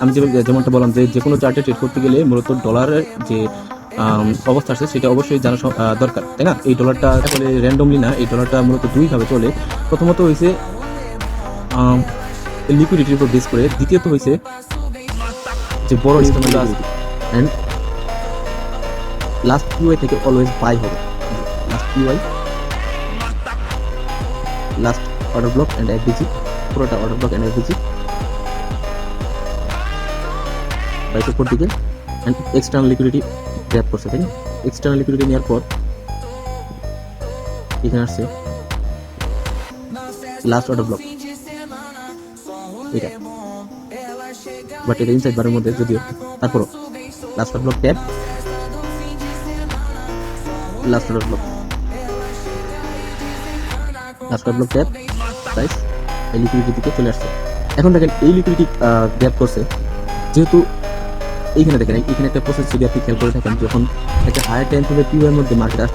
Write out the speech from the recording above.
আমি যেমনটা বললাম যে যে কোনো চার্টে ট্রেড করতে গেলে মূলত ডলারের যে অবস্থা আছে সেটা অবশ্যই জানা দরকার, তাই না? এই ডলারটা আসলে র্যান্ডমলি না, এই ডলারটা মূলত দুইভাবে চলে। প্রথমত হয়েছে লিকুইডিটির উপর বেস করে, দ্বিতীয়ত হয়েছে যে বড় ইনস্ট্রুমেন্ট অ্যান্ড লাস্ট কিউআই থেকে অলওয়েজ বাই হবে। Last QI, last order block and FBG, পুরোটা অর্ডার ব্লক অ্যান্ড এফবিজি বাইশ উপর দিকে অ্যান্ড এক্সটার্নাল লিকুইডিটি গ্র্যাব করছে, তাই না? এক্সটার্নাল লিকুইডিটি নেওয়ার পর এখানে আসছে লাস্ট অর্ডার ব্লক, এটা বাট এটা ইনসাইড বারের মধ্যে যদিও, তারপরও last order block tap, last order block, last order block tap, price এই লিকুইডিটি থেকে চলে আসছে। এখন দেখেন এই লিকুইডিটি গ্র্যাব করছে, যেহেতু এইখানে দেখেন এখানে একটা প্রসেস যদি আপনি খেয়াল করে থাকেন, যখন একটা হায়ার টাইম ফ্রেমের পিউ এর মধ্যে মার্কেট